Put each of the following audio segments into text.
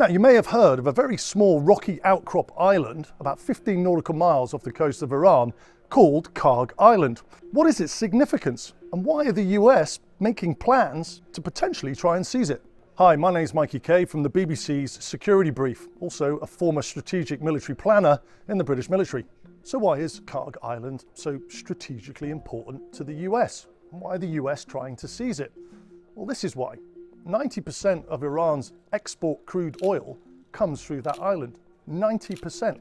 Now, you may have heard of a very small rocky outcrop island about 15 nautical miles off the coast of Iran called Kharg Island. What is its significance, and why are the US making plans to potentially try and seize it? Hi, my name's Mikey K from the BBC's Security Brief, also a former strategic military planner in the British military. So why is Kharg Island so strategically important to the US? Why are the US trying to seize it? Well, this is why. 90% of Iran's export crude oil comes through that island. 90%.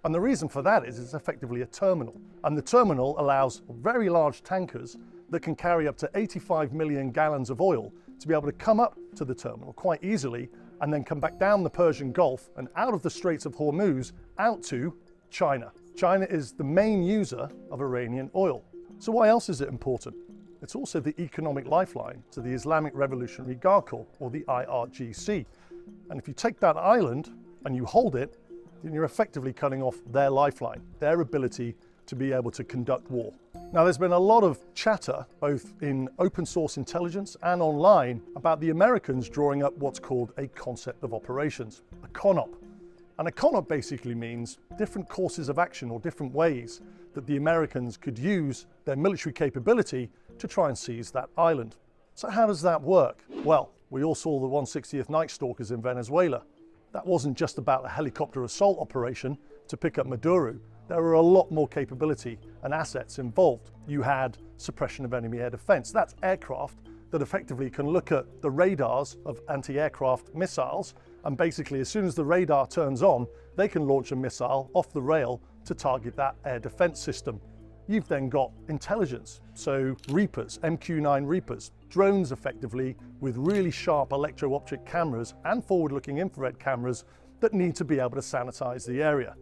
And the reason for that is it's effectively a terminal. And the terminal allows very large tankers that can carry up to 85 million gallons of oil to be able to come up to the terminal quite easily and then come back down the Persian Gulf and out of the Straits of Hormuz out to China. China is the main user of Iranian oil. So why else is it important? It's also the economic lifeline to the Islamic Revolutionary Guard Corps, or the IRGC. And if you take that island and you hold it, then you're effectively cutting off their lifeline, their ability to be able to conduct war. Now, there's been a lot of chatter, both in open source intelligence and online, about the Americans drawing up what's called a concept of operations, a CONOP. And a CONOP basically means different courses of action or different ways that the Americans could use their military capability to try and seize that island. So how does that work? Well, we all saw the 160th Night Stalkers in Venezuela. That wasn't just about a helicopter assault operation to pick up Maduro. There were a lot more capability and assets involved. You had suppression of enemy air defense. That's aircraft that effectively can look at the radars of anti-aircraft missiles, and basically as soon as the radar turns on, they can launch a missile off the rail to target that air defense system. You've then got intelligence, so Reapers, MQ-9 Reapers, drones effectively with really sharp electro-optic cameras and forward-looking infrared cameras that need to be able to sanitize the area.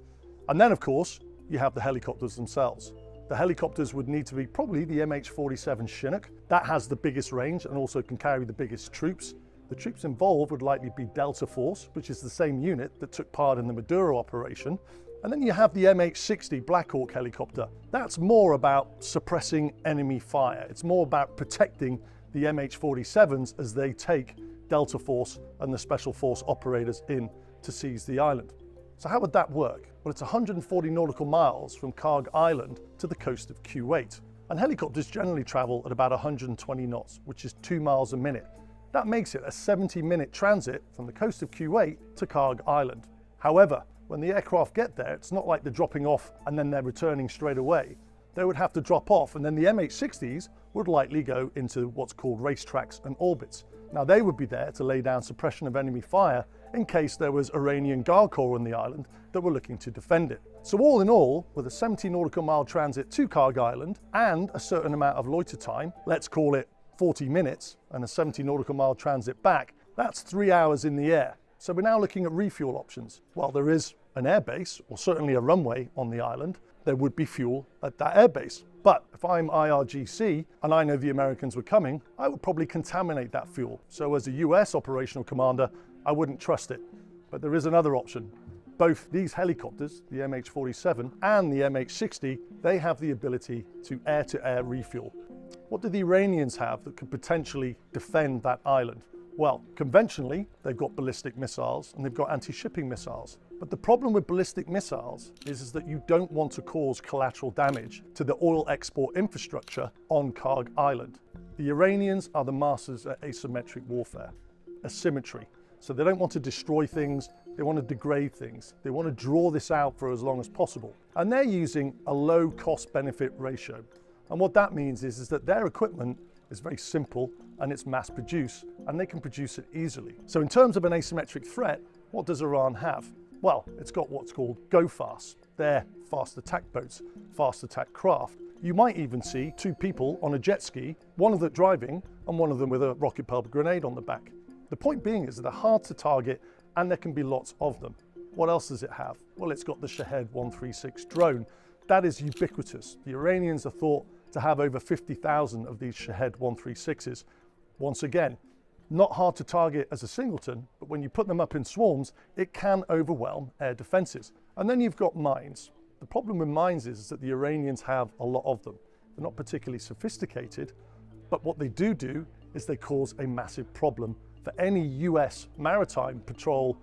And then of course, you have the helicopters themselves. The helicopters would need to be probably the MH-47 Chinook. That has the biggest range and also can carry the biggest troops. The troops involved would likely be Delta Force, which is the same unit that took part in the Maduro operation. And then you have the MH-60 Black Hawk helicopter. That's more about suppressing enemy fire. It's more about protecting the MH-47s as they take Delta Force and the Special Force operators in to seize the island. So how would that work? Well, it's 140 nautical miles from Kharg Island to the coast of Kuwait. And helicopters generally travel at about 120 knots, which is 2 miles a minute. That makes it a 70-minute transit from the coast of Kuwait to Kharg Island. However, when the aircraft get there, it's not like they're dropping off and then they're returning straight away. They would have to drop off, and then the MH-60s would likely go into what's called racetracks and orbits. Now, they would be there to lay down suppression of enemy fire in case there was Iranian Guard Corps on the island that were looking to defend it. So all in all, with a 70 nautical mile transit to Kharg Island and a certain amount of loiter time, let's call it 40 minutes, and a 70 nautical mile transit back, that's 3 hours in the air. So we're now looking at refuel options. While there is an airbase, or certainly a runway on the island, there would be fuel at that airbase. But if I'm IRGC and I know the Americans were coming, I would probably contaminate that fuel. So as a US operational commander, I wouldn't trust it. But there is another option. Both these helicopters, the MH-47 and the MH-60, they have the ability to air-to-air refuel. What do the Iranians have that could potentially defend that island? Well, conventionally, they've got ballistic missiles and they've got anti-shipping missiles. But the problem with ballistic missiles is that you don't want to cause collateral damage to the oil export infrastructure on Kharg Island. The Iranians are the masters at asymmetric warfare, asymmetry. So they don't want to destroy things, they want to degrade things. They want to draw this out for as long as possible. And they're using a low cost-benefit ratio. And what that means is that their equipment is very simple and it's mass produced, and they can produce it easily. So in terms of an asymmetric threat, what does Iran have? Well, it's got what's called go-fast. They're fast attack boats, fast attack craft. You might even see 2 people on a jet ski, one of them driving and one of them with a rocket-propelled grenade on the back. The point being is that they're hard to target and there can be lots of them. What else does it have? Well, it's got the Shahed 136 drone. That is ubiquitous. The Iranians are thought to have over 50,000 of these Shahed 136s. Once again, not hard to target as a singleton, but when you put them up in swarms, it can overwhelm air defenses. And then you've got mines. The problem with mines is that the Iranians have a lot of them. They're not particularly sophisticated, but what they do is they cause a massive problem for any US maritime patrol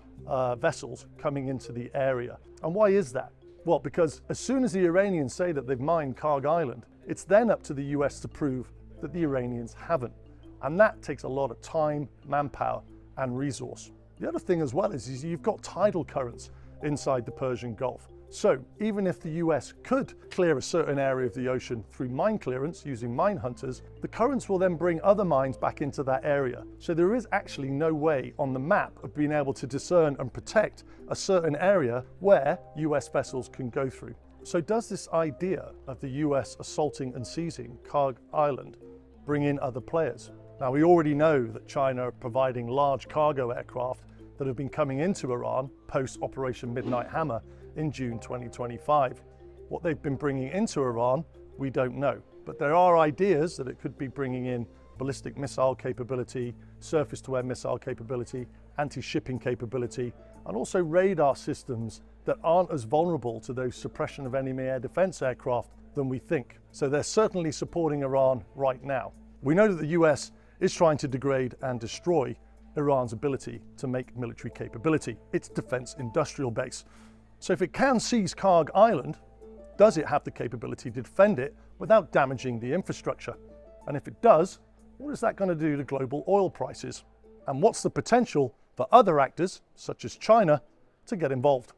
vessels coming into the area. And why is that? Well, because as soon as the Iranians say that they've mined Kharg Island, it's then up to the US to prove that the Iranians haven't. And that takes a lot of time, manpower, and resource. The other thing as well is you've got tidal currents inside the Persian Gulf. So even if the US could clear a certain area of the ocean through mine clearance using mine hunters, the currents will then bring other mines back into that area. So there is actually no way on the map of being able to discern and protect a certain area where US vessels can go through. So does this idea of the US assaulting and seizing Kharg Island bring in other players? Now, we already know that China are providing large cargo aircraft that have been coming into Iran post Operation Midnight Hammer in June 2025. What they've been bringing into Iran, we don't know. But there are ideas that it could be bringing in ballistic missile capability, surface-to-air missile capability, anti-shipping capability, and also radar systems that aren't as vulnerable to those suppression of enemy air defense aircraft than we think. So they're certainly supporting Iran right now. We know that the US is trying to degrade and destroy Iran's ability to make military capability, its defense industrial base. So if it can seize Kharg Island, does it have the capability to defend it without damaging the infrastructure? And if it does, what is that going to do to global oil prices? And what's the potential for other actors, such as China, to get involved?